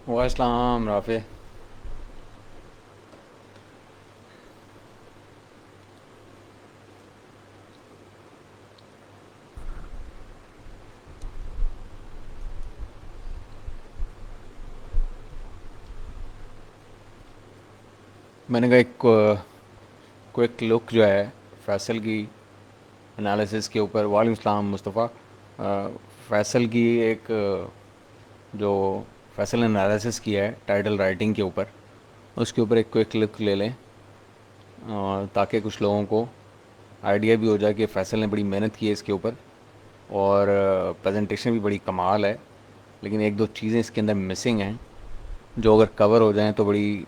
वास्सलाम राफ़े। मैंने कहा एक क्विक लुक जो है फैसल की एनालिसिस के ऊपर। वालेकुम सलाम मुस्तफ़ा। फैसल की एक जो फैसल एनालिसिस किया है टाइटल राइटिंग के ऊपर, उसके ऊपर एक क्विक लुक ले लें ताकि कुछ लोगों को आइडिया भी हो जाए कि फैसल ने बड़ी मेहनत की है इसके ऊपर। और प्रेजेंटेशन भी बड़ी कमाल है, लेकिन एक दो चीज़ें इसके अंदर मिसिंग हैं जो अगर कवर हो जाएं तो बड़ी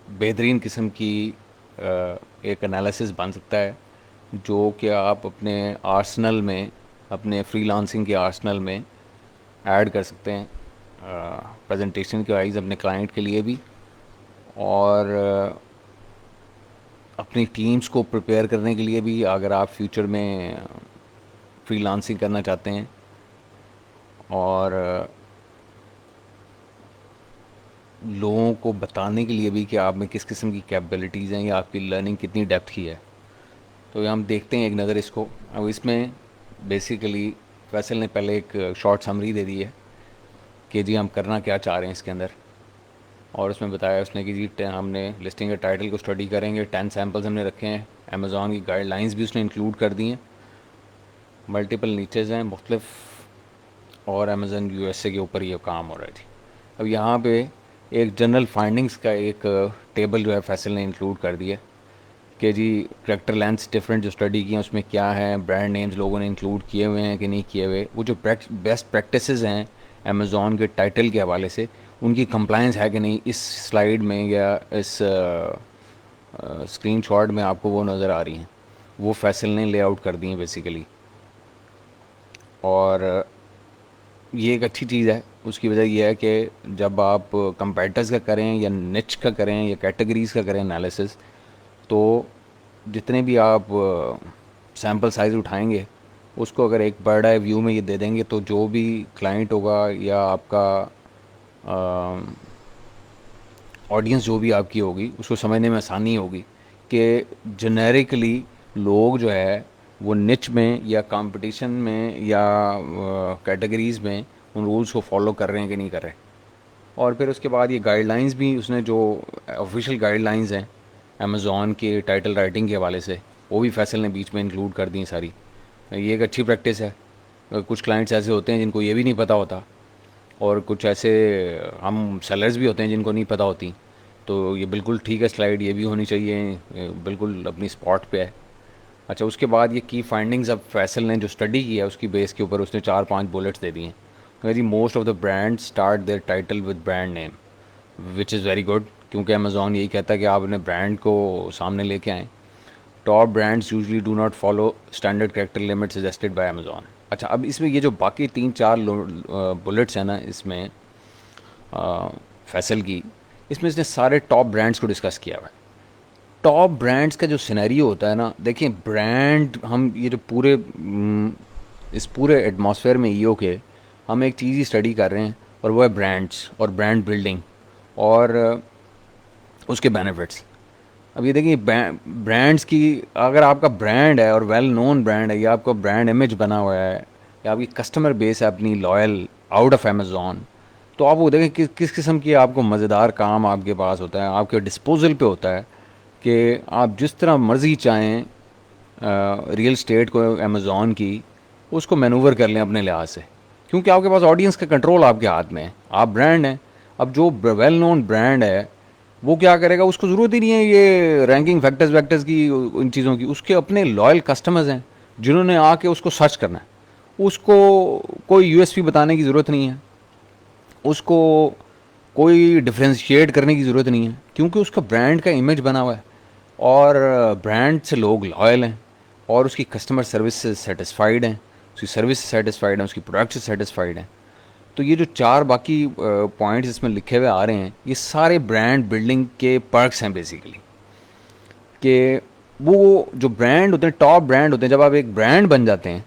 बेहतरीन किस्म की एक एनालिसिस बन सकता है, जो कि आप अपने आर्सनल में, अपने फ्रीलांसिंग के आर्सनल में ऐड कर सकते हैं प्रेजेंटेशन के वाइज अपने क्लाइंट के लिए भी, और अपनी टीम्स को प्रिपेयर करने के लिए भी अगर आप फ्यूचर में फ्रीलांसिंग करना चाहते हैं। और लोगों को बताने के लिए भी कि आप में किस किस्म की कैपेबिलिटीज़ हैं या आपकी लर्निंग कितनी डेप्थ की है। तो ये हम देखते हैं एक नज़र इसको। अब इसमें बेसिकली फैसल ने पहले एक शॉर्ट समरी दे दी है कि जी हम करना क्या चाह रहे हैं इसके अंदर। और उसमें बताया उसने कि जी हमने लिस्टिंग के टाइटल को स्टडी करेंगे, 10 सैम्पल्स हमने रखे हैं, अमेज़ॉन की गाइडलाइंस भी उसने इंक्लूड कर दी हैं, मल्टीपल नीचेज़ हैं मुख्तलिफ, और अमेज़न यूएसए के ऊपर ये काम हो रहा है जी। अब यहाँ पे एक जनरल फाइंडिंग्स का एक टेबल जो है फैसल ने इंक्लूड कर दिया कि जी करेक्टर लेंथ डिफरेंट जो स्टडी की हैं उसमें क्या है, ब्रांड नेम्स लोगों ने इंक्लूड किए हुए हैं कि नहीं किए हुए, वो जो बेस्ट प्रैक्टिसेस हैं अमेज़ॉन के टाइटल के हवाले से उनकी कंप्लायंस है कि नहीं, इस स्लाइड में या इस स्क्रीनशॉट में आपको वो नज़र आ रही हैं। वो फैसल ने लेआउट कर दी हैं बेसिकली। और ये एक अच्छी चीज़ है। उसकी वजह यह है कि जब आप कंपेटर्स का करें या निच का करें या कैटेगरीज़ का करें एनालिसिस, तो जितने भी आप सैम्पल साइज़ उठाएंगे उसको अगर एक बर्ड आई व्यू में ये दे देंगे तो जो भी क्लाइंट होगा या आपका ऑडियंस जो भी आपकी होगी उसको समझने में आसानी होगी कि जेनेरिकली लोग जो है वो निच में या कंपटीशन में या कैटेगरीज़ में उन रूल्स को फॉलो कर रहे हैं कि नहीं कर रहे। और फिर उसके बाद ये गाइडलाइंस भी उसने जो ऑफिशियल गाइडलाइंस हैं अमेज़ॉन के टाइटल राइटिंग के हवाले से, वो भी फैसल ने बीच में इंक्लूड कर दी सारी। ये एक अच्छी प्रैक्टिस है। कुछ क्लाइंट्स ऐसे होते हैं जिनको ये भी नहीं पता होता, और कुछ ऐसे हम सेलर्स भी होते हैं जिनको नहीं पता होती। तो ये बिल्कुल ठीक है, स्लाइड ये भी होनी चाहिए, बिल्कुल अपनी स्पॉट पे है। अच्छा, उसके बाद ये की फाइंडिंग्स अब फैसल ने जो स्टडी की है उसकी बेस के ऊपर उसने 4-5 बुलेट्स दे दिए हैं जी। Most of the brand start their title with brand name, which is very good, क्योंकि अमेज़ॉन यही कहता है कि आप अपने ब्रांड को सामने लेके आएँ। Top brands usually do not follow standard character limit suggested by Amazon. अच्छा, अब इसमें ये जो बाकी 3-4 बुलेट्स हैं ना इसमें फैसल की, इसमें इसने सारे टॉप ब्रांड्स को डिस्कस किया हुआ है। टॉप ब्रांड्स का जो सिनेरियो होता है ना, देखिए ब्रांड, हम ये जो पूरे इस पूरे एटमॉस्फेयर में ईओ के हम एक चीज़ ही स्टडी कर रहे हैं, और वो है ब्रांड्स और ब्रांड बिल्डिंग और उसके बेनिफिट्स। अब ये देखिए ब्रांड्स की, अगर आपका ब्रांड है और वेल नोन ब्रांड है या आपका ब्रांड इमेज बना हुआ है या आपकी कस्टमर बेस है अपनी लॉयल आउट ऑफ अमेज़ॉन, तो आप वो देखें किस किस्म की आपको मज़ेदार काम आपके पास होता है, आपके डिस्पोजल पे होता है कि आप जिस तरह मर्ज़ी चाहें रियल स्टेट को अमेज़ॉन की उसको मैनूवर कर लें अपने लिहाज से, क्योंकि आपके पास ऑडियंस का कंट्रोल आपके हाथ में है, आप ब्रांड हैं। अब जो वेल नोन ब्रांड है वो क्या करेगा, उसको ज़रूरत ही नहीं है ये रैंकिंग फैक्टर्स वैक्टर्स की, इन चीज़ों की। उसके अपने लॉयल कस्टमर्स हैं जिन्होंने आके उसको सर्च करना है। उसको कोई यूएसपी बताने की ज़रूरत नहीं है, उसको कोई डिफ्रेंशिएट करने की ज़रूरत नहीं है, क्योंकि उसका ब्रांड का इमेज बना हुआ है और ब्रांड से लोग लॉयल हैं और उसकी कस्टमर सर्विस से सेटिस्फाइड हैं, उसकी सर्विस से सेटिस्फाइड हैं, उसकी प्रोडक्ट से सेटिस्फाइड हैं। तो ये जो चार बाकी पॉइंट्स इसमें लिखे हुए आ रहे हैं, ये सारे ब्रांड बिल्डिंग के पर्क्स हैं बेसिकली। कि वो जो ब्रांड होते हैं, टॉप ब्रांड होते हैं, जब आप एक ब्रांड बन जाते हैं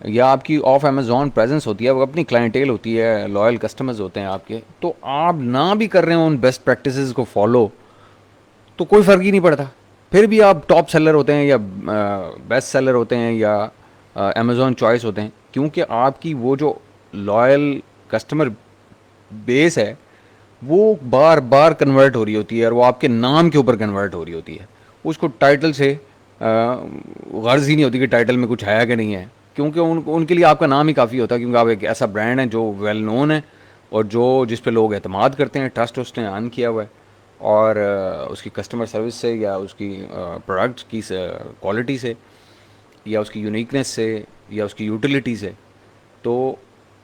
या आपकी ऑफ अमेज़ॉन प्रेजेंस होती है, वो अपनी क्लाइंटेल होती है, लॉयल कस्टमर्स होते हैं आपके, तो आप ना भी कर रहे हो उन बेस्ट प्रैक्टिसेस को फॉलो, तो कोई फ़र्क ही नहीं पड़ता। फिर भी आप टॉप सेलर होते हैं या बेस्ट सेलर होते हैं या अमेज़ॉन चॉइस होते हैं, क्योंकि आपकी वो जो लॉयल कस्टमर बेस है वो बार बार कन्वर्ट हो रही होती है और वो आपके नाम के ऊपर कन्वर्ट हो रही होती है। उसको टाइटल से गर्ज ही नहीं होती कि टाइटल में कुछ है कि नहीं है, क्योंकि उनके लिए आपका नाम ही काफ़ी होता है, क्योंकि आप एक ऐसा ब्रांड है जो वेल नोन है और जो जिस पे लोग एतमाद करते हैं, ट्रस्ट उसने अर्न किया हुआ है। और उसकी कस्टमर सर्विस से या उसकी प्रोडक्ट की क्वालिटी से या उसकी यूनिकनेस से या उसकी यूटिलिटी से। तो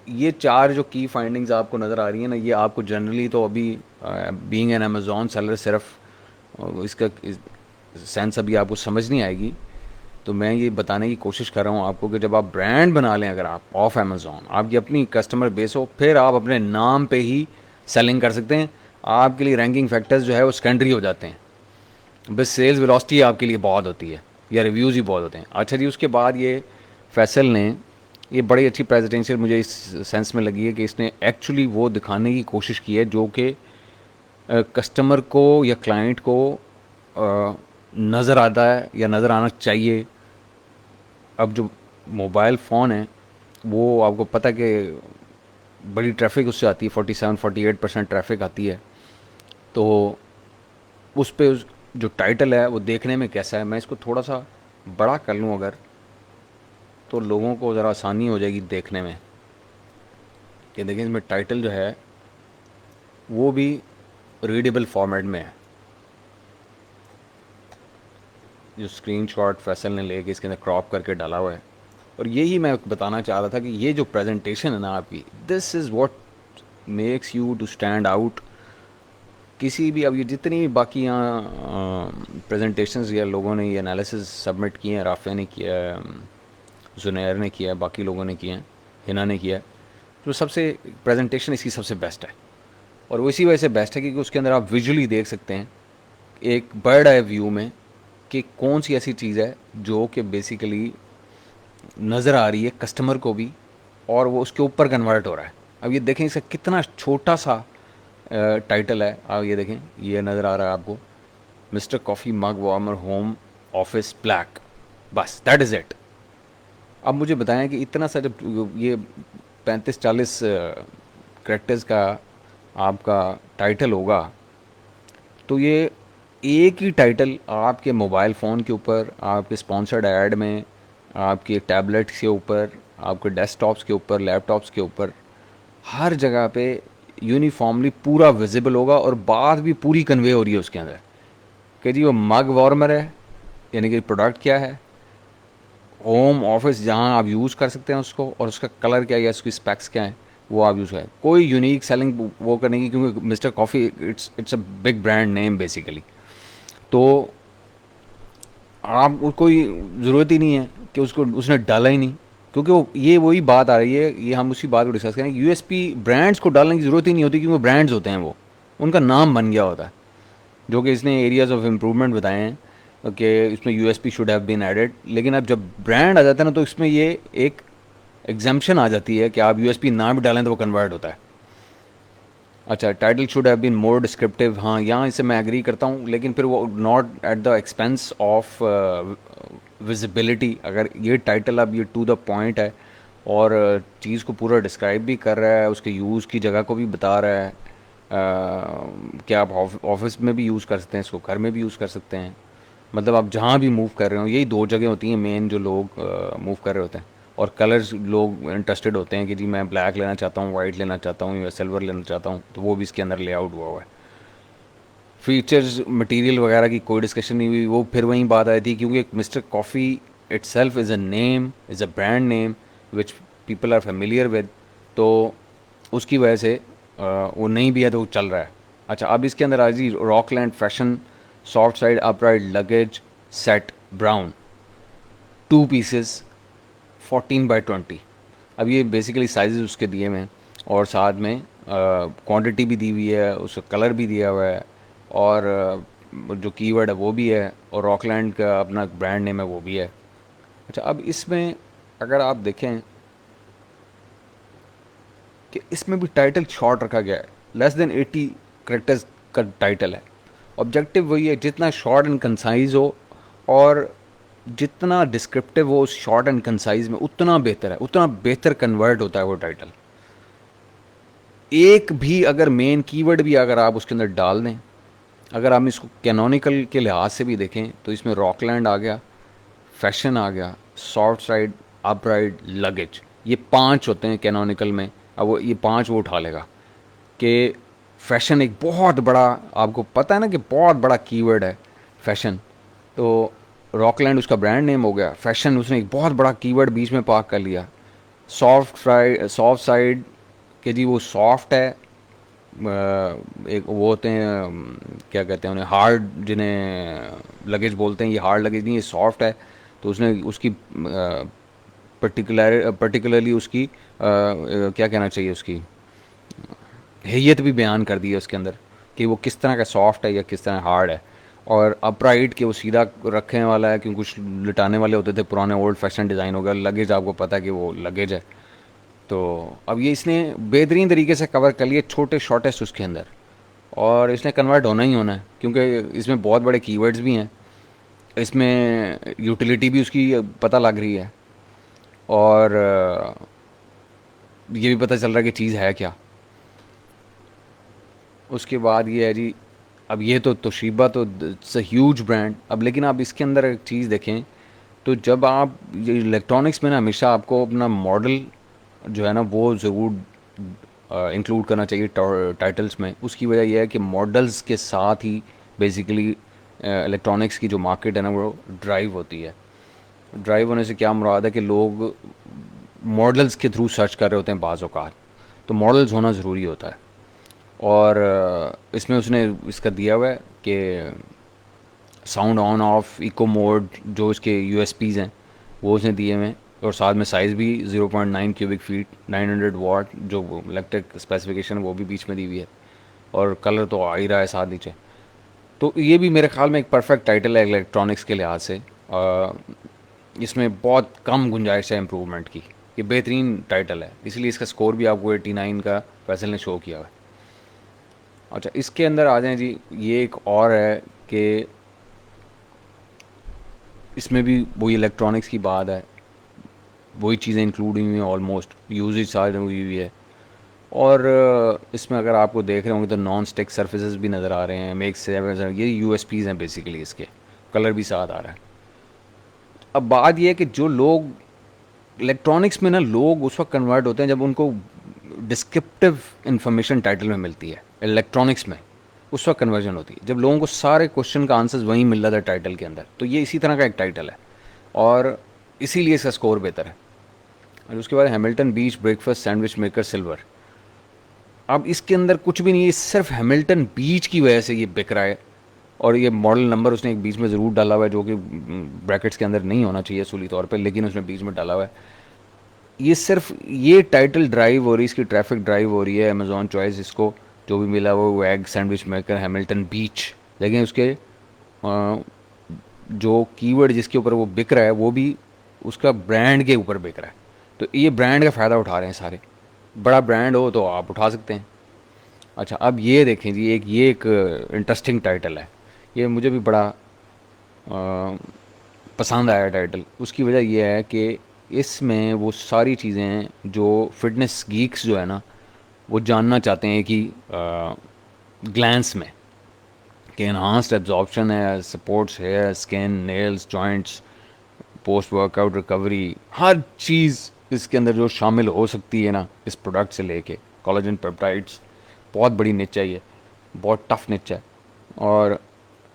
ये चार जो की फाइंडिंग्स आपको नज़र आ रही हैं ना, ये आपको जनरली तो अभी बीइंग एन अमेज़ॉन सेलर सिर्फ इसका सेंस अभी आपको समझ नहीं आएगी। तो मैं ये बताने की कोशिश कर रहा हूँ आपको कि जब आप ब्रांड बना लें, अगर आप ऑफ अमेज़ॉन आपकी अपनी कस्टमर बेस हो, फिर आप अपने नाम पे ही सेलिंग कर सकते हैं। आपके लिए रैंकिंग फैक्टर्स जो है वो सेकेंडरी हो जाते हैं, बस सेल्स वेलोसिटी आपके लिए बहुत होती है या रिव्यूज़ ही बहुत होते हैं। अच्छा जी, उसके बाद ये फैसल ने ये बड़ी अच्छी प्रेजेंटेशन मुझे इस सेंस में लगी है कि इसने एक्चुअली वो दिखाने की कोशिश की है जो कि कस्टमर को या क्लाइंट को नज़र आता है या नज़र आना चाहिए। अब जो मोबाइल फ़ोन है वो आपको पता है कि बड़ी ट्रैफिक उससे आती है, 47-48% ट्रैफिक आती है। तो उस पे जो टाइटल है वो देखने में कैसा है, मैं इसको थोड़ा सा बड़ा कर लूँ अगर, तो लोगों को ज़रा आसानी हो जाएगी देखने में। कि देखिए इसमें टाइटल जो है वो भी रीडेबल फॉर्मेट में है। जो स्क्रीनशॉट फैसल ने लेके इसके अंदर क्रॉप करके डाला हुआ है, और यही मैं बताना चाह रहा था कि ये जो प्रेजेंटेशन है ना आपकी, this is what makes you to stand out. किसी भी अब ये जितनी भी बाकी यहाँ प्रेजेंटेशंस या लोगों ने ये एनालिसिस सबमिट किए हैं, राफे ने किया है, जुनैर ने किया है, बाकी लोगों ने किए हैं, हिना ने किया है, तो सबसे प्रेजेंटेशन इसकी सबसे बेस्ट है। और वो इसी वजह से बेस्ट है क्योंकि उसके अंदर आप विजुअली देख सकते हैं एक बर्ड आई व्यू में कि कौन सी ऐसी चीज़ है जो कि बेसिकली नज़र आ रही है कस्टमर को भी और वो उसके ऊपर कन्वर्ट हो रहा है। अब ये देखें इसका कितना छोटा सा टाइटल है, आप ये देखें, ये नज़र आ रहा है आपको, mister coffee mug warmer home office black, बस दैट इज़ इट। अब मुझे बताएं कि इतना सा जब ये 35-40 करेक्टर्स का आपका टाइटल होगा, तो ये एक ही टाइटल आपके मोबाइल फ़ोन के ऊपर, आपके स्पॉन्सर्ड ऐड में, आपके टैबलेट्स के ऊपर, आपके डेस्कटॉप्स के ऊपर, लैपटॉप्स के ऊपर, हर जगह पे यूनिफॉर्मली पूरा विजिबल होगा और बात भी पूरी कन्वे हो रही है उसके अंदर कि जी वो मग वार्मर है, यानी कि प्रोडक्ट क्या है, होम ऑफिस जहाँ आप यूज़ कर सकते हैं उसको, और उसका कलर क्या है या उसकी स्पेक्स क्या है वो आप यूज़ करें। कोई यूनिक सेलिंग वो करने की, क्योंकि Mister coffee it's a big brand name basically. तो आप कोई ज़रूरत ही नहीं है कि उसको उसने डाला ही नहीं, क्योंकि वो ये वही बात आ रही है, ये हम उसी बात को डिस्कस करें। यूएसपी ब्रांड्स को डालने की ज़रूरत ही नहीं होती, क्योंकि ब्रांड्स होते हैं, वो उनका नाम बन गया होता है, जो कि इसने एरियाज ऑफ इम्प्रूवमेंट बताए हैं कि इसमें USP should have been added. लेकिन अब जब ब्रांड आ जाता है ना, तो इसमें ये एक एग्जाम्पशन आ जाती है कि आप यूएसपी ना भी डालें तो वो कन्वर्ट होता है। अच्छा, title should have been more descriptive, हाँ यहाँ इससे मैं एग्री करता हूँ, लेकिन फिर वो not at the expense of visibility. अगर ये टाइटल अब ये टू द पॉइंट है और चीज़ को पूरा डिस्क्राइब भी कर रहा है, उसके यूज़ की जगह को भी बता रहा है, कि आप ऑफिस में भी यूज़ कर सकते हैं इसको, घर में भी यूज़ कर सकते हैं, मतलब आप जहाँ भी मूव कर रहे हो, यही दो जगह होती हैं मेन जो लोग मूव कर रहे होते हैं। और कलर्स लोग इंटरेस्टेड होते हैं कि जी मैं ब्लैक लेना चाहता हूँ, वाइट लेना चाहता हूँ या सिल्वर लेना चाहता हूँ, तो वो भी इसके अंदर लेआउट हुआ हुआ है। फीचर्स मटेरियल वगैरह की कोई डिस्कशन नहीं हुई, वो फिर वहीं बात आई थी, क्योंकि Mister Coffee itself is a name, is a brand name which people are familiar with, तो उसकी वजह से वो नहीं भी है तो वो चल रहा है। अच्छा, अब इसके अंदर आ जी Rockland fashion soft side upright luggage set brown 2 pieces 14x20। अब ये बेसिकली साइजेस उसके दिए हुए हैं और साथ में क्वांटिटी भी दी हुई है, उसका कलर भी दिया हुआ है, और जो कीवर्ड है वो भी है, और रॉकलैंड का अपना ब्रांड नेम है वो भी है। अच्छा, अब इसमें अगर आप देखें कि इसमें भी टाइटल शॉर्ट रखा गया है, लेस देन 80 करेक्टर्स का टाइटल है। ऑब्जेक्टिव वही है, जितना शॉर्ट एंड कंसाइज हो और जितना डिस्क्रिप्टिव हो उस शॉर्ट एंड कंसाइज में उतना बेहतर है, उतना बेहतर कन्वर्ट होता है वो टाइटल। एक भी अगर मेन कीवर्ड भी अगर आप उसके अंदर डाल दें, अगर हम इसको कैनोनिकल के लिहाज से भी देखें तो इसमें रॉकलैंड आ गया, फैशन आ गया, सॉफ्ट साइड, अपराइड, लगेज, ये पांच होते हैं कैनोनिकल में। अब वो ये पांच वो उठा लेगा कि फैशन एक बहुत बड़ा, आपको पता है ना कि बहुत बड़ा कीवर्ड है फैशन। तो रॉकलैंड उसका ब्रांड नेम हो गया, फैशन उसने एक बहुत बड़ा कीवर्ड बीच में पार्क कर लिया। सॉफ्ट साइड कि जी वो सॉफ्ट है, एक वो होते हैं क्या कहते हैं उन्हें, हार्ड, जिन्हें लगेज बोलते हैं, ये हार्ड लगेज नहीं, ये सॉफ्ट है। तो उसने उसकी पर्टिकुलरली उसकी क्या कहना चाहिए, उसकी हैयत भी बयान कर दी है उसके अंदर कि वो किस तरह का सॉफ्ट है या किस तरह हार्ड है। और अपराइट कि वो सीधा रखने वाला है, क्योंकि कुछ लिटाने वाले होते थे पुराने, ओल्ड फैशन डिज़ाइन हो गया। लगेज आपको पता है कि वो लगेज है। तो अब ये इसने बेहतरीन तरीके से कवर कर लिए छोटे शॉर्टेस्ट उसके अंदर, और इसने कन्वर्ट होना ही होना है क्योंकि इसमें बहुत बड़े कीवर्ड्स भी हैं, इसमें यूटिलिटी भी उसकी पता लग रही है, और ये भी पता चल रहा है कि चीज़ है क्या। उसके बाद ये है जी, अब ये तो तोशीबा तो इट्स अ ह्यूज ब्रांड। अब लेकिन आप इसके अंदर एक चीज़ देखें, तो जब आप ये इलेक्ट्रॉनिक्स में ना हमेशा आपको अपना मॉडल जो है ना वो ज़रूर इंक्लूड करना चाहिए टाइटल्स में। उसकी वजह यह है कि मॉडल्स के साथ ही बेसिकली इलेक्ट्रॉनिक्स की जो मार्केट है ना वो ड्राइव होती है। ड्राइव होने से क्या मुराद है कि लोग मॉडल्स के थ्रू सर्च कर रहे होते हैं बाज़ औक़ात, तो मॉडल्स होना ज़रूरी होता है। और इसमें उसने इसका दिया हुआ है कि sound on off, eco mode, जो इसके यूएसपीज़ हैं वो उसने दिए हुए हैं। और साथ में साइज़ भी 0.9 क्यूबिक फीट, 900 वाट जो इलेक्ट्रिक स्पेसिफिकेशन वो भी बीच में दी हुई है, और कलर तो आ ही रहा है साथ नीचे। तो ये भी मेरे ख्याल में एक परफेक्ट टाइटल है इलेक्ट्रॉनिक्स के लिहाज से। इसमें बहुत कम गुंजाइश है इम्प्रूवमेंट की, ये बेहतरीन टाइटल है, इसलिए इसका स्कोर भी आपको 89 का फैसल ने शो किया हुआ है। अच्छा, इसके अंदर आ जाएं जी, ये एक और है कि इसमें भी वही इलेक्ट्रॉनिक्स की बात है, वही चीज़ें इंक्लूड हुई हैं, ऑलमोस्ट यूजेज सारी हुई हुई है। और इसमें अगर आपको देख रहे होंगे तो नॉन स्टिक सर्फेसेस भी नज़र आ रहे हैं, मेक सेवन, ये यूएसपीज़ हैं बेसिकली इसके, कलर भी साथ आ रहा है। अब बात यह है कि जो लोग इलेक्ट्रॉनिक्स में ना, लोग उस वक्त कन्वर्ट होते हैं जब उनको डिस्क्रिप्टिव इंफॉर्मेशन टाइटल में मिलती है। इलेक्ट्रॉनिक्स में उस वक्त कन्वर्जन होती है जब लोगों को सारे क्वेश्चन का आंसर वहीं मिल रहा था टाइटल के अंदर। तो ये इसी तरह का एक टाइटल है, और इसीलिए इसका स्कोर बेहतर है। और उसके बाद हैमिल्टन बीच ब्रेकफास्ट सैंडविच मेकर सिल्वर। अब इसके अंदर कुछ भी नहीं है, सिर्फ हैमिल्टन बीच की वजह से ये बिक रहा है। और ये मॉडल नंबर उसने एक बीच में ज़रूर डाला हुआ है, जो कि ब्रैकेट्स के अंदर नहीं होना चाहिए असूली तौर पे, लेकिन उसने बीच में डाला हुआ है। ये सिर्फ ये टाइटल ड्राइव हो रही है, इसकी ट्रैफिक ड्राइव हो रही है, अमेजॉन चॉइस इसको जो भी मिला वो एग सैंडविच मेकर हैमिल्टन बीच। लेकिन उसके जो कीवर्ड जिसके ऊपर वो बिक रहा है वो भी उसका ब्रांड के ऊपर बिक रहा है। तो ये ब्रांड का फ़ायदा उठा रहे हैं सारे। बड़ा ब्रांड हो तो आप उठा सकते हैं। अच्छा, अब ये देखें जी, एक इंटरेस्टिंग टाइटल है, ये मुझे भी बड़ा पसंद आया टाइटल। उसकी वजह यह है कि इसमें वो सारी चीज़ें जो फिटनेस गीक्स जो है ना वो जानना चाहते हैं कि ग्लैंस में कि इन्हांस्ड एब्जॉर्प्शन है, supports hair, skin, nails, joints, post workout recovery, हर चीज़ इसके अंदर जो शामिल हो सकती है ना इस प्रोडक्ट से लेके कोलेजन पेप्टाइड्स। बहुत बड़ी निच है ये, बहुत टफ निच है, और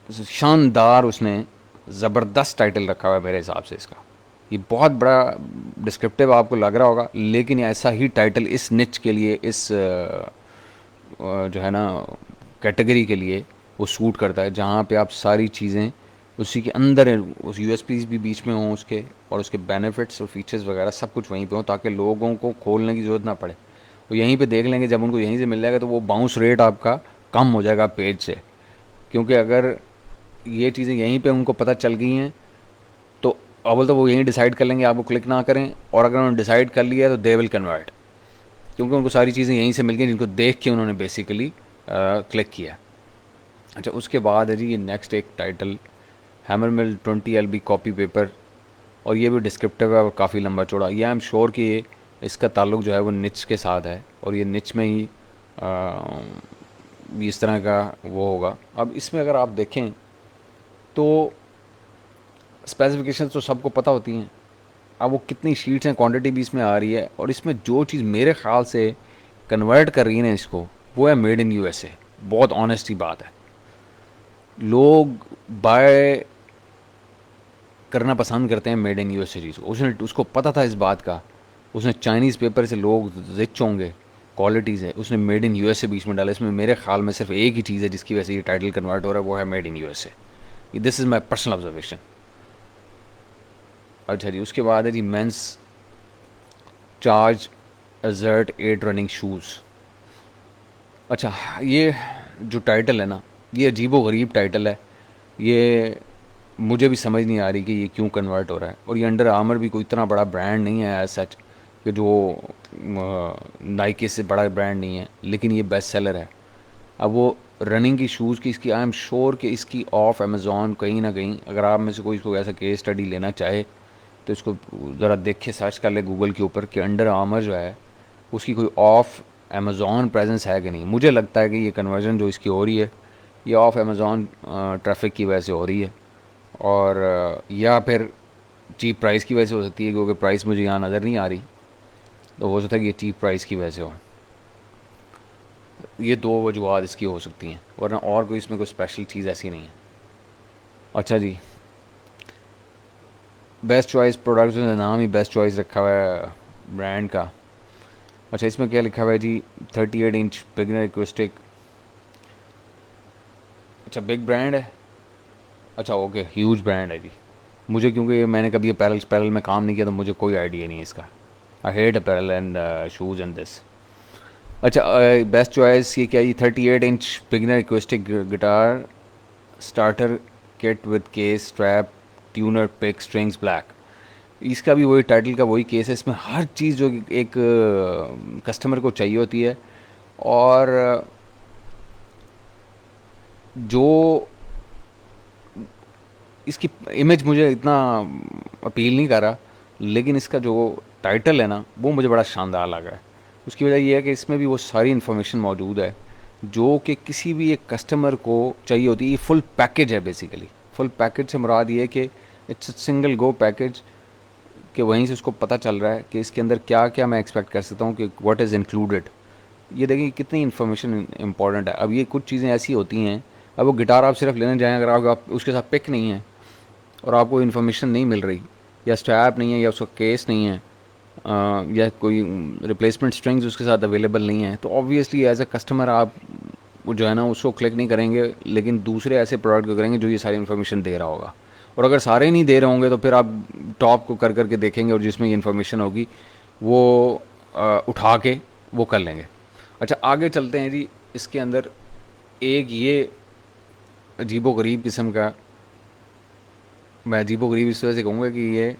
शानदार उसने ज़बरदस्त टाइटल रखा हुआ है मेरे हिसाब से इसका। ये बहुत बड़ा डिस्क्रिप्टिव आपको लग रहा होगा, लेकिन ऐसा ही टाइटल इस निच के लिए, इस जो है ना कैटेगरी के लिए वो सूट करता है, जहाँ पे आप सारी चीज़ें उसी के अंदर है, उस यूएसपीज़ भी बीच में हों उसके, और उसके बेनिफिट्स और फीचर्स वगैरह सब कुछ वहीं पे हो, ताकि लोगों को खोलने की ज़रूरत ना पड़े। वो यहीं पे देख लेंगे, जब उनको यहीं से मिल जाएगा तो वो बाउंस रेट आपका कम हो जाएगा पेज से। क्योंकि अगर ये चीज़ें यहीं पे उनको पता चल गई हैं तो अव्वल तो वो यहीं डिसाइड कर लेंगे, आपको क्लिक ना करें, और अगर उन्होंने डिसाइड कर लिया है तो दे विल कन्वर्ट, क्योंकि उनको सारी चीज़ें यहीं से मिल गई जिनको देख के उन्होंने बेसिकली क्लिक किया। अच्छा, उसके बाद है जी ये नेक्स्ट एक title, hammer mill 20 LB copy paper, और ये भी डिस्क्रिप्टिव है और काफ़ी लंबा चौड़ा। ये आई एम श्योर कि ये इसका ताल्लुक जो है वो निच के साथ है, और ये निच में ही इस तरह का वो होगा। अब इसमें अगर आप देखें तो स्पेसिफिकेशन तो सबको पता होती हैं, अब वो कितनी शीट्स हैं, क्वांटिटी भी इसमें आ रही है, और इसमें जो चीज़ मेरे ख्याल से कन्वर्ट कर रही है ना इसको, वो है मेड इन यूएसए। बहुत ऑनेस्टी बात है, लोग बाय करना पसंद करते हैं मेड इन यूएसए चीज़ को। उसने उसको पता था इस बात का, उसने चाइनीज़ पेपर से लोग रिच होंगे, क्वालिटीज़ है, उसने मेड इन यूएसए बीच में डाला। इसमें मेरे ख्याल में सिर्फ एक ही चीज़ है जिसकी वजह से ये टाइटल कन्वर्ट हो रहा है, वो है made in USA. This is my personal observation. अच्छा जी, उसके बाद है जी मेंस चार्ज एजर्ट 8 रनिंग शूज़। अच्छा, ये जो टाइटल है ना, ये अजीबो गरीब टाइटल है। ये मुझे भी समझ नहीं आ रही कि ये क्यों कन्वर्ट हो रहा है। और ये अंडर आर्मर भी कोई इतना बड़ा ब्रांड नहीं है एज सच, कि जो नाइकी से बड़ा ब्रांड नहीं है, लेकिन ये बेस्ट सेलर है। अब वो रनिंग की शूज़ की इसकी, आई एम श्योर कि इसकी ऑफ अमेज़ॉन कहीं ना कहीं, अगर आप में से कोई इसको ऐसा केस स्टडी लेना चाहे तो इसको ज़रा देखे, सर्च कर ले गूगल के ऊपर कि अंडर आर्मर जो है उसकी कोई ऑफ अमेज़ॉन प्रेजेंस है कि नहीं। मुझे लगता है कि ये कन्वर्जन जो इसकी हो रही है ये ऑफ अमेज़ॉन ट्रैफिक की वजह से हो रही है, और या फिर चीप प्राइस की वजह से हो सकती है, क्योंकि प्राइस मुझे यहाँ नज़र नहीं आ रही, तो हो सकता है कि ये चीप प्राइस की वजह से हो। ये दो वजूहत इसकी हो सकती हैं, वरना और कोई इसमें कोई स्पेशल चीज़ ऐसी नहीं है। अच्छा जी, बेस्ट चॉइस प्रोडक्ट्स, नाम ही बेस्ट चॉइस रखा हुआ है ब्रांड का। अच्छा, इसमें क्या लिखा हुआ है जी, 38 इंच बिगनर एक्विस्टिक। अच्छा, बिग ब्रांड है। अच्छा ओके, ह्यूज ब्रांड है जी। मुझे क्योंकि मैंने कभी अपैरल पैरल में काम नहीं किया, तो मुझे कोई आइडिया नहीं है इसका। I hate apparel and shoes and this. अच्छा, बेस्ट चॉइस ये क्या है, 38 inch beginner acoustic guitar starter kit with case strap tuner pick strings black. इसका भी वही टाइटल का वही केस है, इसमें हर चीज़ जो एक कस्टमर को चाहिए होती है। और जो इसकी इमेज मुझे इतना अपील नहीं कर रहा, लेकिन इसका जो टाइटल है ना वो मुझे बड़ा शानदार लगा है। उसकी वजह यह है कि इसमें भी वो सारी इन्फॉर्मेशन मौजूद है जो कि किसी भी एक कस्टमर को चाहिए होती है। ये फुल पैकेज है बेसिकली। फुल पैकेज से मुराद ये है कि इट्स सिंगल गो पैकेज, कि वहीं से उसको पता चल रहा है कि इसके अंदर क्या क्या मैं एक्सपेक्ट कर सकता हूँ, कि व्हाट इज़ इंक्लूडेड। ये देखिए कितनी इन्फॉर्मेशन इंपॉर्टेंट है। अब ये कुछ चीज़ें ऐसी होती हैं, अब वो गिटार आप सिर्फ लेने जाएँ, अगर आप उसके साथ पिक नहीं है और आपको इन्फॉर्मेशन नहीं मिल रही, या स्ट्रैप नहीं है, या उसका केस नहीं है, या कोई रिप्लेसमेंट स्ट्रिंग्स उसके साथ अवेलेबल नहीं है, तो ऑब्वियसली एज अ कस्टमर आप वो जो है ना उसको क्लिक नहीं करेंगे, लेकिन दूसरे ऐसे प्रोडक्ट को करेंगे जो ये सारी इन्फॉर्मेशन दे रहा होगा। और अगर सारे नहीं दे रहे होंगे तो फिर आप टॉप को कर करके देखेंगे, और जिसमें ये इन्फॉर्मेशन होगी वो उठा के वो कर लेंगे। अच्छा, आगे चलते हैं जी। इसके अंदर एक ये अजीबो गरीब किस्म का, मैं अजीबो गरीब इस वजह से कहूँगा कि ये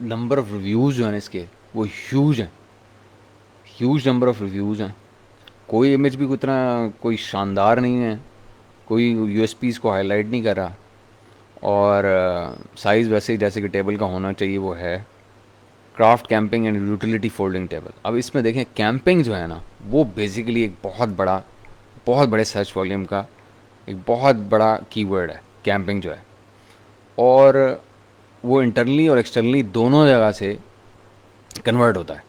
नंबर ऑफ़ रिव्यूज़ जो हैं इसके वो ह्यूज हैं। ह्यूज नंबर ऑफ़ रिव्यूज़ हैं। कोई इमेज भी उतना कोई शानदार नहीं है, कोई यूएसपीज़ को हाईलाइट नहीं कर रहा, और साइज़ वैसे ही जैसे कि टेबल का होना चाहिए वो है। Craft camping and utility folding table. अब इसमें देखें कैंपिंग जो है ना वो बेसिकली एक बहुत बड़े सर्च वॉल्यूम का एक बहुत बड़ा कीवर्ड है कैंपिंग जो है, और वो इंटरनली और एक्सटर्नली दोनों जगह से कन्वर्ट होता है,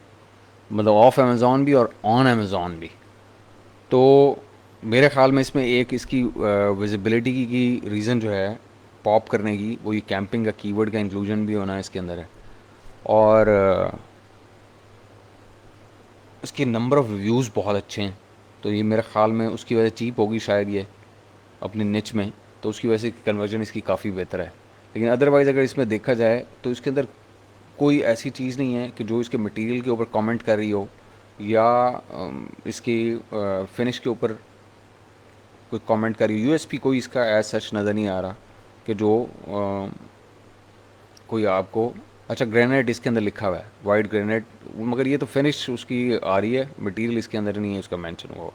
मतलब ऑफ अमेज़ॉन भी और ऑन अमेज़ॉन भी। तो मेरे ख़्याल में इसमें एक इसकी विजिबिलिटी की रीज़न जो है पॉप करने की, वो ये कैंपिंग का कीवर्ड का इंक्लूजन भी होना इसके अंदर है। और इसके नंबर ऑफ़ रिव्यूज़ बहुत अच्छे हैं, तो ये मेरे ख़्याल में उसकी वजह चीप होगी शायद ये अपनी निच में, तो उसकी वजह से कन्वर्जन इसकी काफ़ी बेहतर है। लेकिन अदरवाइज़ अगर इसमें देखा जाए तो इसके अंदर कोई ऐसी चीज़ नहीं है कि जो इसके मटेरियल के ऊपर कमेंट कर रही हो, या इसकी फिनिश के ऊपर कोई कमेंट कर रही हो। यूएसपी कोई इसका एज सच नज़र नहीं आ रहा। कि जो कोई आपको, अच्छा ग्रेनाइट इसके अंदर लिखा हुआ है, वाइट ग्रेनाइट, मगर ये तो फिनिश उसकी आ रही है, मटेरियल इसके अंदर नहीं है उसका मेंशन हुआ।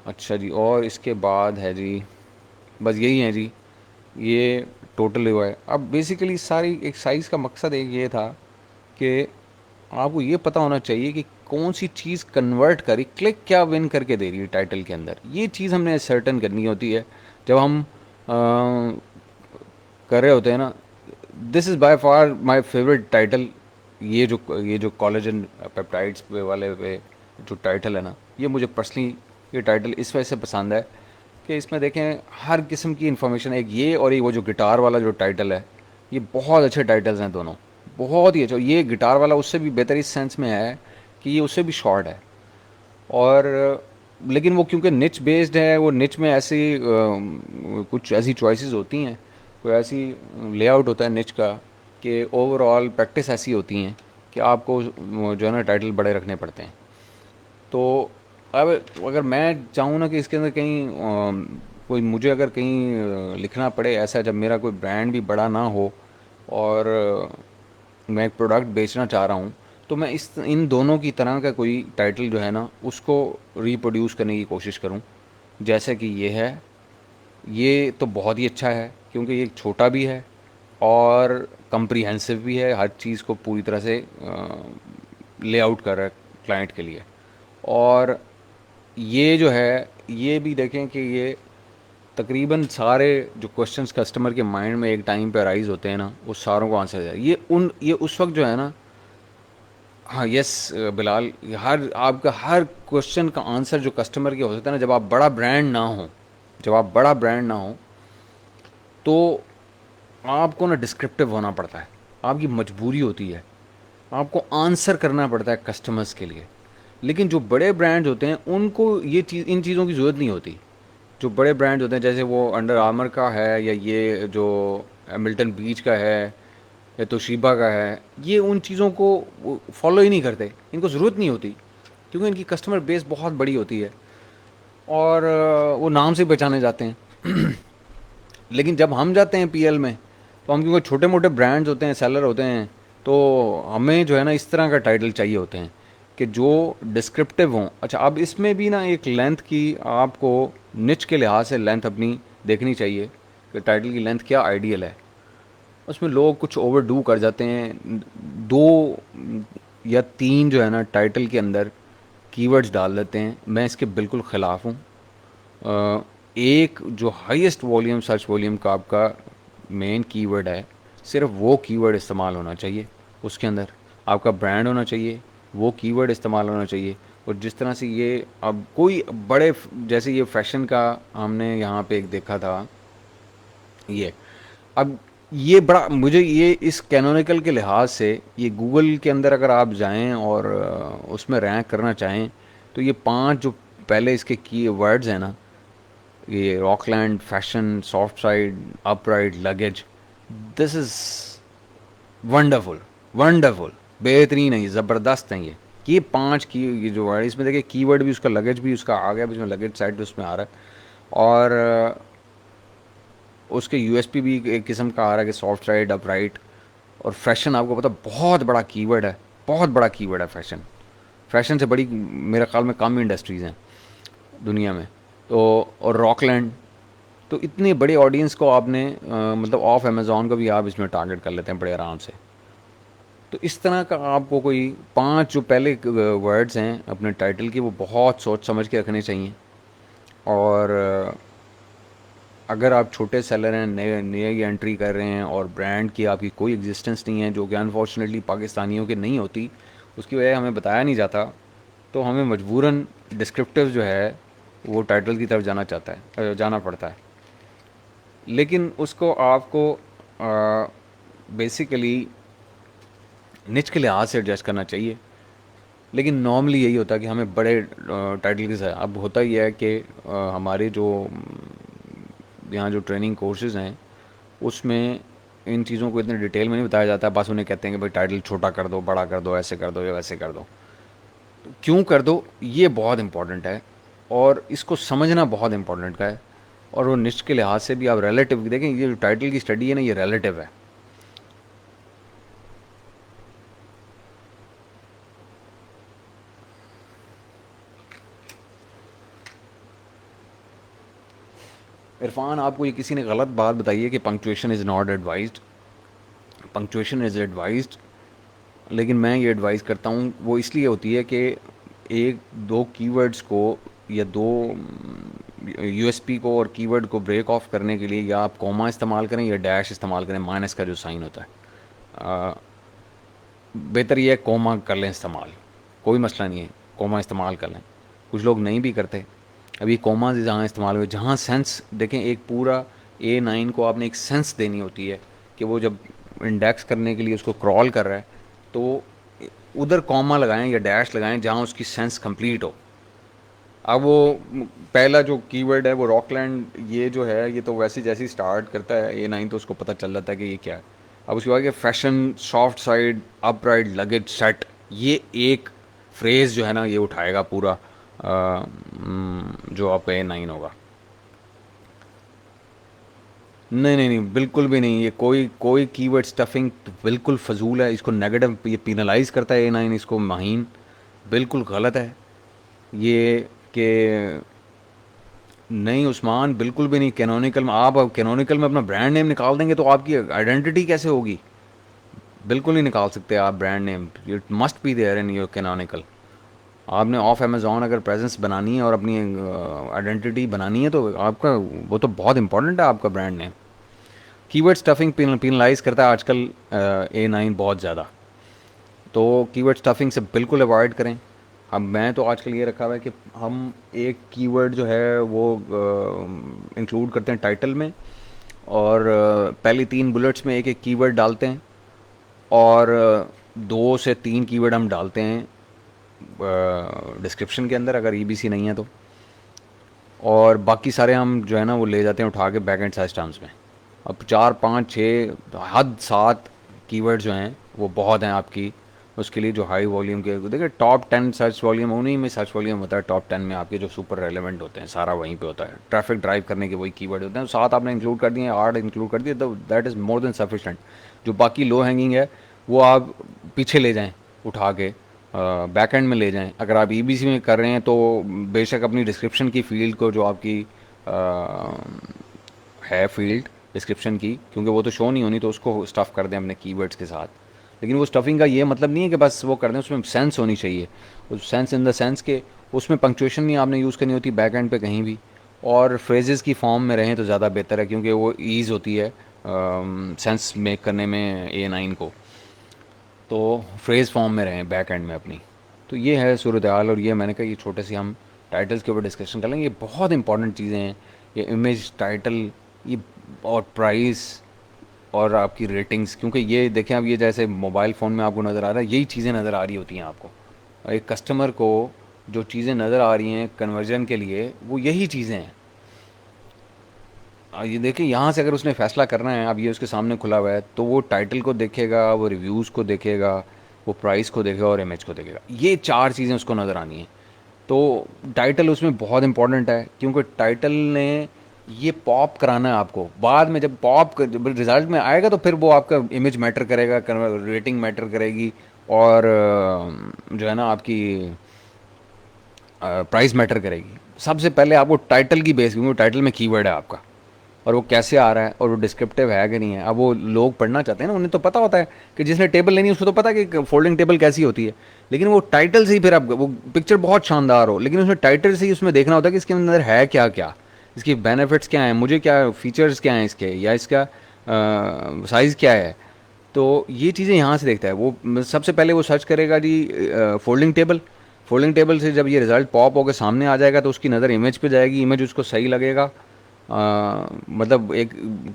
अच्छा जी, और इसके बाद है जी, बस यही है जी, ये टोटल हुआ है। अब बेसिकली सारी एक साइज़ का मकसद एक ये था कि आपको ये पता होना चाहिए कि कौन सी चीज़ कन्वर्ट करी, क्लिक क्या विन करके दे रही है टाइटल के अंदर, ये चीज़ हमने सर्टन करनी होती है जब हम कर रहे होते हैं ना। This is by far my favourite title. ये जो कॉलेजन पेप्टाइड्स पे वाले पे जो टाइटल है ना, ये मुझे पर्सनली ये टाइटल इस वजह से पसंद है कि इसमें देखें हर किस्म की इन्फॉर्मेशन, एक ये और एक वो जो गिटार वाला जो टाइटल है, ये बहुत अच्छे टाइटल्स हैं दोनों, बहुत ही अच्छा। ये गिटार वाला उससे भी बेहतर इस सेंस में है कि ये उससे भी शॉर्ट है, और लेकिन वो क्योंकि निच बेस्ड है, वो निच में ऐसी कुछ ऐसी चॉइसेस होती हैं, कोई ऐसी लेआउट होता है निच का कि ओवरऑल प्रैक्टिस ऐसी होती हैं कि आपको जो है ना टाइटल बड़े रखने पड़ते हैं। तो अब अगर मैं चाहूँ ना कि इसके अंदर कहीं कोई मुझे अगर कहीं लिखना पड़े ऐसा, जब मेरा कोई ब्रांड भी बड़ा ना हो और मैं एक प्रोडक्ट बेचना चाह रहा हूँ, तो मैं इस इन दोनों की तरह का कोई टाइटल जो है ना उसको रिप्रोड्यूस करने की कोशिश करूँ। जैसे कि ये है, ये तो बहुत ही अच्छा है क्योंकि ये छोटा भी है और कम्प्रीहेंसिव भी है, हर चीज़ को पूरी तरह से लेआउट कर रहा है क्लाइंट के लिए। और ये जो है, ये भी देखें कि ये तकरीबन सारे जो क्वेश्चंस कस्टमर के माइंड में एक टाइम पे अराइज होते हैं ना, वो सारों को आंसर है। ये उस वक्त जो है ना, हाँ यस बिलाल, हर आपका हर क्वेश्चन का आंसर जो कस्टमर के हो सकता है ना, जब आप बड़ा ब्रांड ना हो, जब आप बड़ा ब्रांड ना हो तो आपको ना डिस्क्रिप्टिव होना पड़ता है, आपकी मजबूरी होती है, आपको आंसर करना पड़ता है कस्टमर्स के लिए। लेकिन जो बड़े ब्रांड्स होते हैं उनको ये चीज़, इन चीज़ों की ज़रूरत नहीं होती। जो बड़े ब्रांड्स होते हैं जैसे वो अंडर आर्मर का है, या ये जो मिल्टन बीच का है, या तोशिबा का है, ये उन चीज़ों को फॉलो ही नहीं करते, इनको ज़रूरत नहीं होती क्योंकि इनकी कस्टमर बेस बहुत बड़ी होती है और वो नाम से पहचाने जाते हैं। लेकिन जब हम जाते हैं पीएल में, तो हम क्योंकि छोटे मोटे ब्रांड्स होते हैं, सेलर होते हैं, तो हमें जो है ना इस तरह का टाइटल चाहिए होते हैं कि जो डिस्क्रिप्टिव हों। अच्छा, अब इसमें भी ना एक लेंथ की आपको निच के लिहाज से लेंथ अपनी देखनी चाहिए कि टाइटल की लेंथ क्या आइडियल है। उसमें लोग कुछ ओवरडू कर जाते हैं, दो या तीन जो है ना टाइटल के अंदर कीवर्ड्स डाल देते हैं, मैं इसके बिल्कुल ख़िलाफ़ हूँ। एक जो हाईएस्ट वॉल्यूम सर्च वॉल्यूम का आपका मेन कीवर्ड है, सिर्फ वो कीवर्ड इस्तेमाल होना चाहिए, उसके अंदर आपका ब्रांड होना चाहिए, वो कीवर्ड इस्तेमाल होना चाहिए। और जिस तरह से ये अब कोई बड़े जैसे ये फैशन का हमने यहाँ पे एक देखा था, ये अब ये बड़ा मुझे ये इस कैनोनिकल के लिहाज से, ये गूगल के अंदर अगर आप जाएं और उसमें रैंक करना चाहें, तो ये 5 जो पहले इसके की वर्ड्स हैं ना, ये Rockland, fashion, soft side, upright, luggage, this is wonderful, wonderful, बेहतरीन है, ये ज़बरदस्त हैं ये 5 की ये जो वर्ड इसमें देखिए, कीवर्ड भी उसका लगेज भी उसका आ गया, इसमें लगेज साइड उसमें आ रहा है, और उसके यूएसपी भी एक किस्म का आ रहा है कि सॉफ्ट साइड, अपराइट। और फैशन आपको पता बहुत बड़ा कीवर्ड है, बहुत बड़ा कीवर्ड है फैशन। फैशन से बड़ी मेरे ख्याल में कम इंडस्ट्रीज़ हैं दुनिया में। तो और रॉकलैंड, तो इतने बड़े ऑडियंस को आपने मतलब ऑफ अमेज़ॉन को भी आप इसमें टारगेट कर लेते हैं बड़े आराम से। तो इस तरह का आपको कोई 5 जो पहले वर्ड्स हैं अपने टाइटल के, वो बहुत सोच समझ के रखने चाहिए। और अगर आप छोटे सेलर हैं, नए नई एंट्री कर रहे हैं और ब्रांड की आपकी कोई एग्जिस्टेंस नहीं है, जो कि अनफॉर्चुनेटली पाकिस्तानियों के नहीं होती, उसकी वजह हमें बताया नहीं जाता, तो हमें मजबूरन डिस्क्रिप्टिव जो है वो टाइटल की तरफ जाना पड़ता है। लेकिन उसको आपको बेसिकली निच के लिहाज से एडजस्ट करना चाहिए। लेकिन नॉर्मली यही होता है कि हमें बड़े टाइटल के साथ, अब होता ही है कि हमारे जो यहाँ जो ट्रेनिंग कोर्सेज़ हैं उसमें इन चीज़ों को इतने डिटेल में नहीं बताया जाता, बस उन्हें कहते हैं कि भाई टाइटल छोटा कर दो, बड़ा कर दो, ऐसे कर दो या वैसे कर दो। क्यों कर दो, ये बहुत इम्पोर्टेंट है और इसको समझना बहुत इम्पोर्टेंट का है और वो निश के लिहाज से भी आप रिलेटिव देखें, ये जो टाइटल की स्टडी है ना, ये रिलेटिव है। इरफान, आपको ये किसी ने गलत बात बताई है कि punctuation is not advised. Punctuation is advised, लेकिन मैं ये एडवाइस करता हूँ वो इसलिए होती है कि एक दो कीवर्ड्स को या दो यूएसपी को और कीवर्ड को ब्रेक ऑफ करने के लिए या आप कॉमा इस्तेमाल करें या डैश इस्तेमाल करें, माइनस का जो साइन होता है। बेहतर ये है कॉमा कर लें इस्तेमाल, कोई मसला नहीं है, कॉमा इस्तेमाल कर लें। कुछ लोग नहीं भी करते। अभी कॉमा जहाँ इस्तेमाल हुए, जहाँ सेंस देखें, एक पूरा A9 को आपने एक सेंस देनी होती है कि वो जब इंडेक्स करने के लिए उसको क्रॉल कर रहा है तो उधर कॉमा लगाएं या डैश लगाएं जहाँ उसकी सेंस कंप्लीट हो। अब वो पहला जो कीवर्ड है वो रॉकलैंड, ये जो है ये तो वैसे जैसे ही स्टार्ट करता है A9 तो उसको पता चल जाता है कि ये क्या है। अब उसके बाद fashion, soft side, upright, luggage, set, ये एक फ्रेज़ जो है ना ये उठाएगा पूरा जो आपका A9 होगा। नहीं नहीं नहीं, बिल्कुल भी नहीं, ये कोई कोई कीवर्ड स्टफिंग बिल्कुल फजूल है, इसको नेगेटिव ये पिनलाइज करता है A9, इसको महीन, बिल्कुल गलत है ये। कि नहीं उस्मान, बिल्कुल भी नहीं। कैनोनिकल में आप कैनोनिकल में अपना ब्रांड नेम निकाल देंगे तो आपकी आइडेंटिटी कैसे होगी? बिल्कुल नहीं निकाल सकते आप brand name, it must be there in your canonical. आपने ऑफ अमेज़ॉन अगर प्रेजेंस बनानी है और अपनी आइडेंटिटी बनानी है तो आपका वो तो बहुत इंपॉर्टेंट है, आपका brand name. Keyword stuffing penalise करता है आजकल A9 बहुत ज़्यादा, तो कीवर्ड स्टफिंग से बिल्कुल अवॉइड करें। अब मैं तो आजकल ये रखा हुआ है कि हम एक कीवर्ड जो है वो इंक्लूड करते हैं टाइटल में, और पहली 3 बुलेट्स में एक एक कीवर्ड डालते हैं, और 2 से 3 कीवर्ड हम डालते हैं डिस्क्रिप्शन के अंदर अगर EBC नहीं है तो, और बाकी सारे हम जो है ना वो ले जाते हैं उठा के बैक एंड सर्च टर्म्स में। अब 4 5 6 हद 7 कीवर्ड जो हैं वो बहुत हैं आपकी उसके लिए, जो हाई वॉल्यूम के देखिए टॉप 10 सर्च वॉल्यूम, उन्हीं में सर्च वॉल्यूम होता है टॉप 10 में आपके जो सुपर रेलेवेंट होते हैं, सारा वहीं पे होता है। ट्रैफिक ड्राइव करने के वही कीवर्ड होते हैं, 7 आपने इंक्लूड कर दिए, 8 इंक्लूड कर दिए, तो that is more than sufficient. जो बाकी लो हैंगिंग है वो आप पीछे ले जाएँ उठा के, बैक एंड में ले जाएं। अगर आप EBC में कर रहे हैं तो बेशक अपनी डिस्क्रिप्शन की फील्ड को, जो आपकी है फील्ड डिस्क्रिप्शन की, क्योंकि वो तो शो नहीं होनी, तो उसको स्टफ़ कर दें अपने कीवर्ड्स के साथ। लेकिन वो स्टफिंग का ये मतलब नहीं है कि बस वो कर दें, उसमें सेंस होनी चाहिए। उस सेंस इन द सेंस के उसमें पंक्चुएशन नहीं आपने यूज़ करनी होती बैक एंड पे कहीं भी, और फ्रेजेस की फॉर्म में रहें तो ज़्यादा बेहतर है, क्योंकि वो ईज़ होती है सेंस मेक करने में A9 को। तो फ्रेज़ फॉर्म में रहें बैक एंड में अपनी। तो ये है सूरत हाल, और ये मैंने कहा ये छोटे से हम टाइटल्स के ऊपर डिस्कशन कर लेंगे। ये बहुत इंपॉर्टेंट चीज़ें हैं, ये इमेज, टाइटल, ये और प्राइस और आपकी रेटिंग्स, क्योंकि ये देखें अब ये जैसे मोबाइल फ़ोन में आपको नज़र आ रहा है, यही चीज़ें नज़र आ रही होती हैं आपको। एक कस्टमर को जो चीज़ें नज़र आ रही हैं कन्वर्जन के लिए, वो यही चीज़ें हैं। ये देखिए यहाँ से अगर उसने फ़ैसला करना है, अब ये उसके सामने खुला हुआ है, तो वो टाइटल को देखेगा, वो रिव्यूज़ को देखेगा, वो प्राइस को देखेगा और इमेज को देखेगा। ये 4 चीज़ें उसको नज़र आनी है। तो टाइटल उसमें बहुत इंपॉर्टेंट है, क्योंकि टाइटल ने ये पॉप कराना है आपको। बाद में जब जब रिज़ल्ट में आएगा तो फिर वो आपका इमेज मैटर करेगा, रेटिंग मैटर करेगी, और जो है ना आपकी प्राइस मैटर करेगी। सबसे पहले आपको टाइटल की बेस, क्योंकि टाइटल में कीवर्ड है आपका, और वो कैसे आ रहा है और वो डिस्क्रिप्टिव है कि नहीं है। अब वो लोग पढ़ना चाहते हैं ना, उन्हें तो पता होता है कि जिसने टेबल लेनी है उसको तो पता है कि फोल्डिंग टेबल कैसी होती है, लेकिन वो टाइटल से ही फिर अब वो पिक्चर बहुत शानदार हो, लेकिन उसमें टाइटल से ही उसमें देखना होता है कि इसके अंदर है क्या क्या, इसकी बेनिफिट्स क्या हैं, मुझे क्या फ़ीचर्स क्या हैं इसके, या इसका साइज़ क्या है। तो ये चीज़ें यहाँ से देखता है वो। सबसे पहले वो सर्च करेगा जी फोल्डिंग टेबल। फोल्डिंग टेबल से जब ये रिज़ल्ट पॉप होकर सामने आ जाएगा तो उसकी नज़र इमेज पे जाएगी, इमेज उसको सही लगेगा, मतलब एक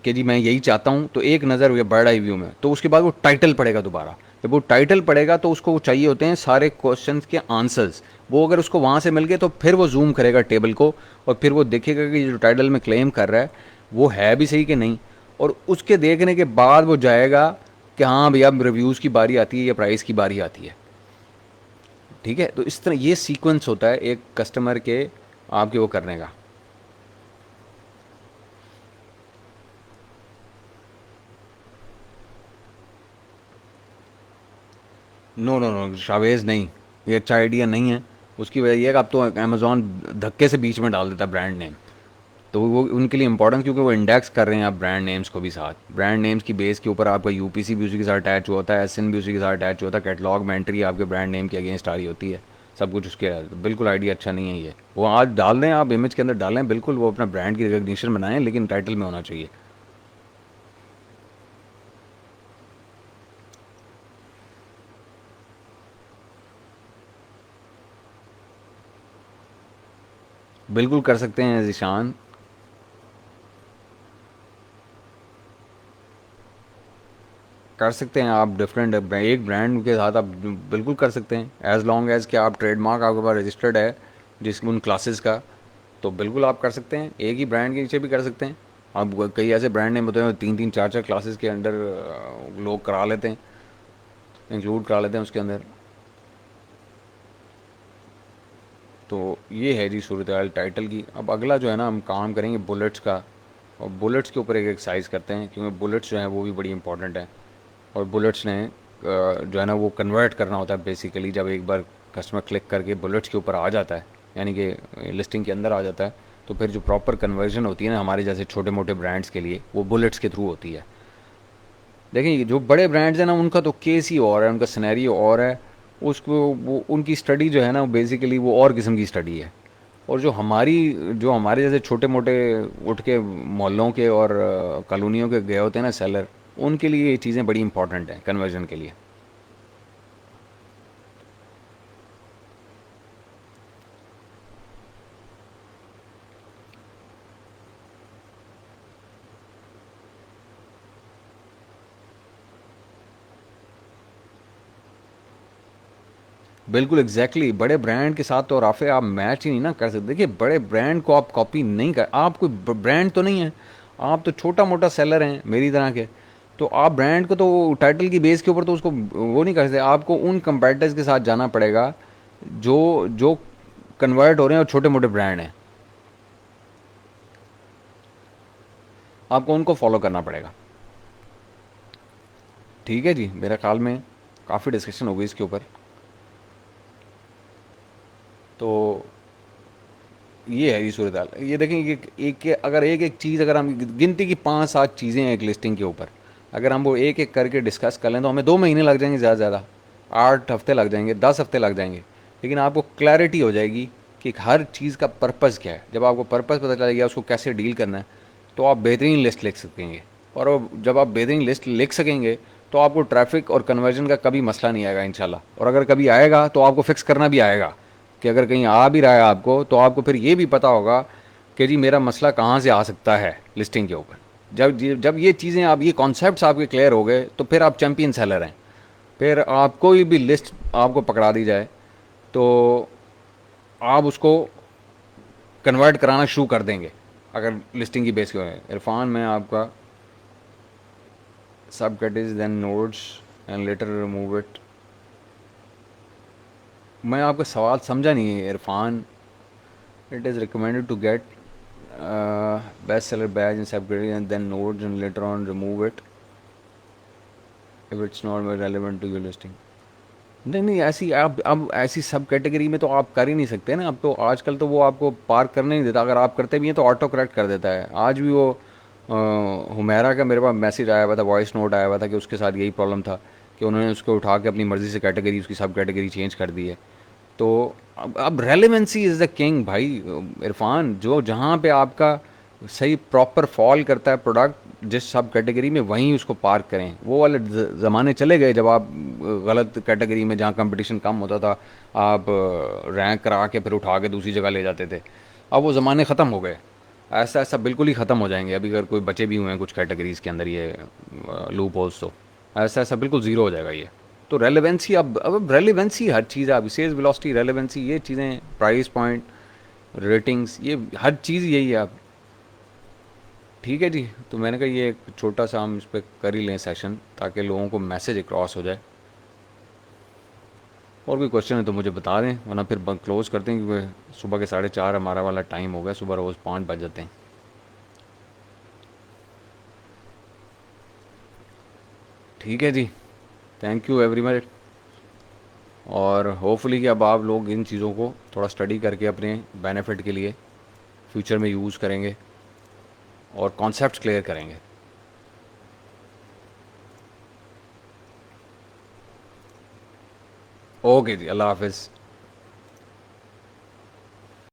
कि जी मैं यही चाहता हूँ, तो एक नज़र हुई बर्ड आई व्यू में, तो उसके बाद वो टाइटल पढ़ेगा दोबारा। जब वो टाइटल पढ़ेगा तो उसको चाहिए होते हैं सारे क्वेश्चन के आंसर्स। वो अगर उसको वहाँ से मिल गए तो फिर वो जूम करेगा टेबल को, और फिर वो देखेगा कि जो टाइटल में क्लेम कर रहा है वो है भी सही कि नहीं, और उसके देखने के बाद वो जाएगा कि हाँ भैया अब रिव्यूज़ की बारी आती है या प्राइस की बारी आती है। ठीक है, तो इस तरह ये सीक्वेंस होता है एक कस्टमर के आपके वो करने का। नो नो नो शावेज नहीं, ये अच्छा आइडिया नहीं है। उसकी वजह यह है कि अब तो अमेज़ॉन धक्के से बीच में डाल देता है ब्रांड नेम। तो वो उनके लिए इंपॉर्टेंट, क्योंकि वो इंडेक्स कर रहे हैं आप ब्रांड नेम्स को भी साथ। ब्रांड नेम्स की बेस के ऊपर आपका यूपीसी भी उसी के साथ अटैच हुआ होता है, एसएन भी उसी के साथ अटैच होता है, कैटलॉग में एंट्री आपके ब्रांड नेम के अगेंस्ट आ रही होती है, सब कुछ उसके। तो बिल्कुल आइडिया अच्छा नहीं है ये। वो आज डाल दें, आप इमेज के अंदर डालें बिल्कुल, वो अपना ब्रांड की रिकग्निशन बनाएं, लेकिन टाइटल में होना चाहिए। बिल्कुल कर सकते हैं ज़ीशान। कर सकते हैं आप डिफरेंट एक ब्रांड के साथ आप बिल्कुल कर सकते हैं, एज़ लॉन्ग एज़ कि आप ट्रेडमार्क आपके पास रजिस्टर्ड है जिस उन क्लासेस का। तो बिल्कुल आप कर सकते हैं, एक ही ब्रांड के नीचे भी कर सकते हैं। आप कई ऐसे ब्रांड नेम होते हैं तीन तीन चार चार क्लासेस के अंडर लोग करा लेते हैं, इंक्लूड करा लेते हैं उसके अंदर। तो ये है जी सूरत हाल टाइटल की। अब अगला जो है ना, हम काम करेंगे बुलेट्स का, और बुलेट्स के ऊपर एक एक्सरसाइज करते हैं, क्योंकि बुलेट्स जो हैं वो भी बड़ी इंपॉर्टेंट है। और बुलेट्स ने जो है ना वो कन्वर्ट करना होता है बेसिकली, जब एक बार कस्टमर क्लिक करके बुलेट्स के ऊपर आ जाता है, यानी कि लिस्टिंग के अंदर आ जाता है, तो फिर जो प्रॉपर कन्वर्जन होती है ना हमारे जैसे छोटे मोटे ब्रांड्स के लिए, वो बुलेट्स के थ्रू होती है। देखिए जो बड़े ब्रांड्स हैं ना, उनका तो केस ही और है, उनका सिनेरियो और है। उसको वो उनकी स्टडी जो है ना बेसिकली वो और किस्म की स्टडी है। और जो हमारे जैसे छोटे मोटे उठ के मोहल्लों के और कॉलोनियों के गए होते हैं ना सेलर, उनके लिए ये चीज़ें बड़ी इंपॉर्टेंट हैं कन्वर्जन के लिए। बिल्कुल एग्जैक्टली exactly, बड़े ब्रांड के साथ तो राफे आप मैच ही नहीं ना कर सकते। देखिए बड़े ब्रांड को आप कॉपी नहीं कर, आप कोई ब्रांड तो नहीं है, आप तो छोटा मोटा सेलर हैं मेरी तरह के। तो आप ब्रांड को तो टाइटल की बेस के ऊपर तो उसको वो नहीं कर सकते, आपको उन कंपेटिटर्स के साथ जाना पड़ेगा जो जो कन्वर्ट हो रहे हैं और छोटे मोटे ब्रांड हैं, आपको उनको फॉलो करना पड़ेगा। ठीक है जी, मेरे ख्याल में काफ़ी डिस्कशन हो गई इसके ऊपर। तो ये है ये सूरत हाल। ये देखें, अगर एक एक चीज़, अगर हम गिनती की 5-7 चीज़ें हैं एक लिस्टिंग के ऊपर, अगर हम वो एक एक करके डिस्कस कर लें तो हमें 2 महीने लग जाएंगे ज़्यादा से ज़्यादा, 8 हफ्ते लग जाएंगे, 10 हफ्ते लग जाएंगे। लेकिन आपको क्लैरिटी हो जाएगी कि हर चीज़ का पर्पज़ क्या है। जब आपको पर्पज़ पता चल गया उसको कैसे डील करना है, तो आप बेहतरीन लिस्ट लिख सकेंगे। और जब आप बेहतरीन लिस्ट लिख सकेंगे तो आपको ट्रैफिक और कन्वर्जन का कभी मसला नहीं आएगा इंशाल्लाह। और अगर कभी आएगा तो आपको फिक्स करना भी आएगा, कि अगर कहीं आ भी रहा है आपको तो आपको फिर ये भी पता होगा कि जी मेरा मसला कहाँ से आ सकता है लिस्टिंग के ऊपर। जब ये चीज़ें, आप ये कॉन्सेप्ट्स आपके क्लियर हो गए, तो फिर आप चैंपियन सेलर हैं। फिर आप कोई भी लिस्ट आपको पकड़ा दी जाए तो आप उसको कन्वर्ट कराना शुरू कर देंगे, अगर लिस्टिंग की बेस पे है। इरफान, मैं आपका सब categories then nodes and later remove it. मैं आपका सवाल समझा नहीं है Irfan. It is recommended to get best seller badge in subcategory and then nodes and later on remove it if it's not relevant to your listing। नहीं नहीं, ऐसी आप अब ऐसी सब कैटेगरी में तो आप कर ही नहीं सकते ना। अब तो आजकल तो वो आपको पार करने नहीं देता, अगर आप करते भी हैं तो ऑटो करेक्ट कर देता है। आज भी वो हुमैरा का मेरे पास मैसेज आया हुआ था, वॉइस नोट आया हुआ था कि उसके साथ यही प्रॉब्लम था कि उन्होंने उसको उठा के अपनी मर्ज़ी से कैटेगरी, उसकी सब कैटेगरी चेंज कर दी है। तो अब रेलेवेंसी इज़ द किंग भाई। इरफान, जो जहाँ पे आपका सही प्रॉपर फॉल करता है प्रोडक्ट जिस सब कैटेगरी में, वहीं उसको पार्क करें। वो वाले ज़माने चले गए जब आप गलत कैटेगरी में, जहाँ कंपटीशन कम होता था, आप रैंक करा के फिर उठा के दूसरी जगह ले जाते थे। अब वो ज़माने ख़त्म हो गए। ऐसा ऐसा बिल्कुल ही ख़त्म हो जाएंगे। अभी अगर कोई बचे भी हुए हैं कुछ कैटेगरीज़ के अंदर ये लूप होल्स, तो ऐसा ऐसा बिल्कुल ज़ीरो हो जाएगा ये। तो रेलेवेंसी, अब रेलेवेंसी हर चीज़ है। अब सेल्स वेलोसिटी, रेलेवेंसी, ये चीज़ें, प्राइस पॉइंट, रेटिंग्स, ये हर चीज़ यही है अब। ठीक है जी, तो मैंने कहा ये एक छोटा सा हम इस पर कर ही लें सेशन, ताकि लोगों को मैसेज क्रॉस हो जाए। और कोई क्वेश्चन है तो मुझे बता दें, वरना फिर क्लोज़ करते हैं, क्योंकि सुबह के 4:30 हमारा वाला टाइम हो गया। सुबह रोज़ 5 बज जाते हैं। ठीक है जी, थैंक यू एवरी मच। और होपफुली कि अब आप लोग इन चीज़ों को थोड़ा स्टडी करके अपने बेनिफिट के लिए फ्यूचर में यूज़ करेंगे और कॉन्सेप्ट क्लियर करेंगे। ओके जी, अल्लाह हाफिज़।